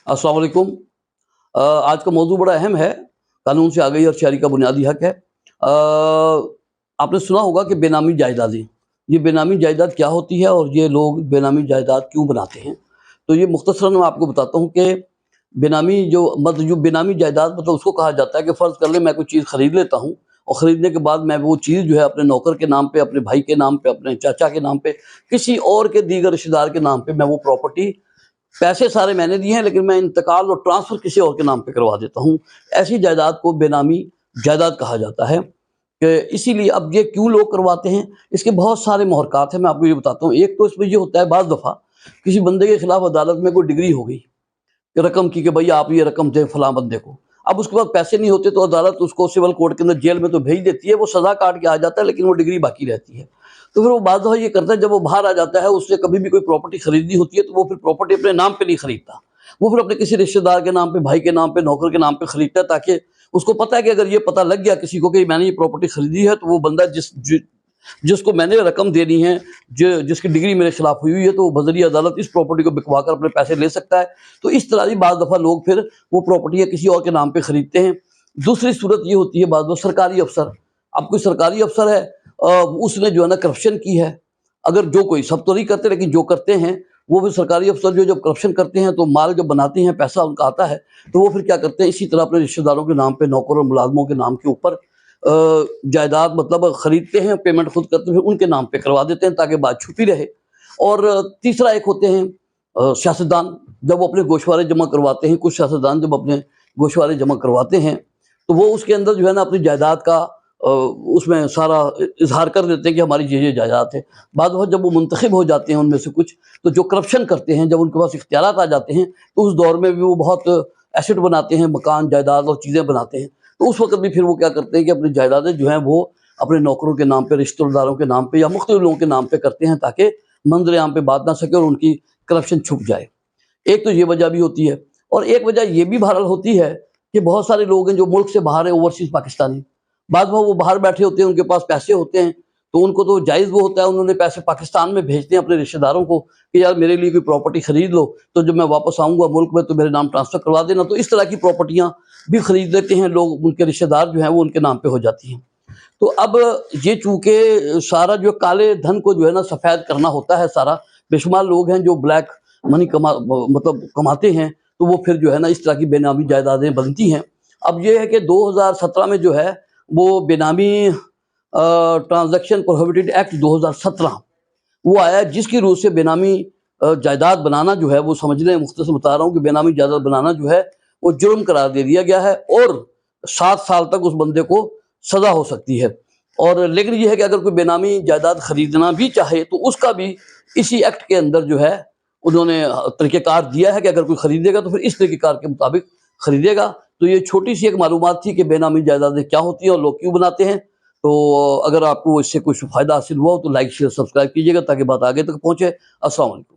अस्सलाम वालेकुम। आज का मौजू बड़ा अहम है। कानून से आगाही और शहरी का बुनियादी हक है। आपने सुना होगा कि बेनामी जायदादें, ये बेनामी जायदाद क्या होती है और ये लोग बेनामी जायदाद क्यों बनाते हैं। तो ये मुख्तसरन मैं आपको बताता हूँ कि बेनामी जो बेनामी जायदाद मतलब उसको कहा जाता है कि फ़र्ज़ कर लें मैं कोई चीज़ ख़रीद लेता हूँ और ख़रीदने के बाद मैं वो चीज़ जो है अपने नौकर के नाम पे, अपने भाई के नाम पे, अपने चाचा के नाम पे, किसी और के दीगर रिश्तेदार के नाम पे मैं वो प्रॉपर्टी, पैसे सारे मैंने दिए हैं लेकिन मैं इंतकाल और ट्रांसफ़र किसी और के नाम पे करवा देता हूँ। ऐसी जायदाद को बेनामी जायदाद कहा जाता है। कि इसीलिए अब ये क्यों लोग करवाते हैं, इसके बहुत सारे महरक़ात हैं, मैं आपको ये बताता हूँ। एक तो इसमें ये होता है, बाज़ दफ़ा किसी बंदे के ख़िलाफ़ अदालत में कोई डिग्री हो गई रकम की कि भाई आप ये रकम दें फ़लाँ बंदे को। अब उसके बाद पैसे नहीं होते तो अदालत उसको सिविल कोर्ट के अंदर जेल में तो भेज देती है, वो सज़ा काट के आ जाता है लेकिन वो डिग्री बाकी रहती है। तो फिर वो बाज़ दफ़ा ये करता है, जब वो बाहर आ जाता है, उससे कभी भी कोई प्रॉपर्टी खरीदनी होती है तो वो फिर प्रॉपर्टी अपने नाम पे नहीं खरीदता, वो फिर अपने किसी रिश्तेदार के नाम पे, भाई के नाम पे, नौकर के नाम पे खरीदता है, ताकि उसको पता है कि अगर ये पता लग गया किसी को कि मैंने ये प्रॉपर्टी खरीदी है तो वो बंदा जिसको मैंने रकम देनी है, जिसकी डिग्री मेरे खिलाफ हुई है, तो वो बज़रिए अदालत इस प्रॉपर्टी को बिकवा कर अपने पैसे ले सकता है। तो इस तरह ही बाज़ दफ़ा लोग फिर वो प्रॉपर्टियाँ किसी और के नाम पे खरीदते हैं। दूसरी सूरत ये होती है, बाज़ सरकारी अफसर, अब कोई सरकारी अफसर है, उसने जो है ना करप्शन की है। अगर जो कोई, सब तो नहीं करते लेकिन जो करते हैं, वो भी सरकारी अफसर जो जब करप्शन करते हैं तो माल जब बनाते हैं, पैसा उनका आता है, तो वो फिर क्या करते हैं, इसी तरह अपने रिश्तेदारों के नाम पे, नौकर और मुलाज़िमों के नाम के ऊपर जायदाद मतलब खरीदते हैं, पेमेंट खुद करते हैं, उनके नाम पे करवा देते हैं ताकि बात छुपी रहे। और तीसरा एक होते हैं सियासतदान, जब वो अपने गोशवारे जमा करवाते हैं, कुछ सियासतदान जब अपने गोशवारे जमा करवाते हैं तो वो उसके अंदर जो है ना अपनी जायदाद का उसमें सारा इजहार कर देते हैं कि हमारी ये जायदाद है। बाद में जब वो मुंतखब हो जाते हैं उनमें से कुछ, तो जो करप्शन करते हैं, जब उनके पास इख्तियारात आ जाते हैं तो उस दौर में भी वो बहुत एसेट बनाते हैं, मकान, जायदाद और चीज़ें बनाते हैं। तो उस वक्त भी फिर वो क्या करते हैं कि अपनी जायदादें जो हैं वो अपने नौकरों के नाम पे, रिश्तेदारों के नाम पे या मुख्तलिफ लोगों के नाम पे करते हैं ताकि मंजर आम पे बात ना सके और उनकी करप्शन छुप जाए। एक तो ये वजह भी होती है, और एक वजह ये भी बहरहाल होती है कि बहुत सारे लोग हैं जो मुल्क से बाहर है, ओवरसीज़ पाकिस्तानी, बाद में वो बाहर बैठे होते हैं, उनके पास पैसे होते हैं, तो उनको तो जायज़ वो होता है, उन्होंने पैसे पाकिस्तान में भेजते हैं अपने रिश्तेदारों को कि यार मेरे लिए कोई प्रॉपर्टी खरीद लो, तो जब मैं वापस आऊँगा मुल्क में तो मेरे नाम ट्रांसफ़र करवा देना। तो इस तरह की प्रॉपर्टियाँ भी खरीद लेते हैं लोग, उनके रिश्तेदार जो हैं वो उनके नाम पे हो जाती हैं। तो अब ये चूँकि सारा जो काले धन को जो है ना सफ़ेद करना होता है, सारा बेशुमार लोग हैं जो ब्लैक मनी मतलब कमाते हैं, तो वो फिर जो है ना इस तरह की बेनामी जायदादें बनती हैं। अब ये है कि 2017 में जो है वो बेनामी ट्रांजैक्शन प्रोहिबिटेड एक्ट 2017 वो आया, जिसकी रूह से बेनामी जायदाद बनाना जो है वो, समझ लें, मुख्तसर बता रहा हूँ कि बेनामी जायदाद बनाना जो है वो जुर्म करार दे दिया गया है और 7 साल तक उस बंदे को सज़ा हो सकती है। और लेकिन ये है कि अगर कोई बेनामी जायदाद खरीदना भी चाहे तो उसका भी इसी एक्ट के अंदर जो है उन्होंने तरीक़ेकार दिया है कि अगर कोई ख़रीदेगा तो फिर इस तरीक़ेकार के मुताबिक ख़रीदेगा। तो ये छोटी सी एक मालूमात थी कि बेनामी जायदादें क्या होती हैं और लोग क्यों बनाते हैं। तो अगर आपको इससे कुछ फ़ायदा हासिल हुआ हो तो लाइक, शेयर, सब्सक्राइब कीजिएगा ताकि बात आगे तक पहुँचे। अस्सलाम वालेकुम।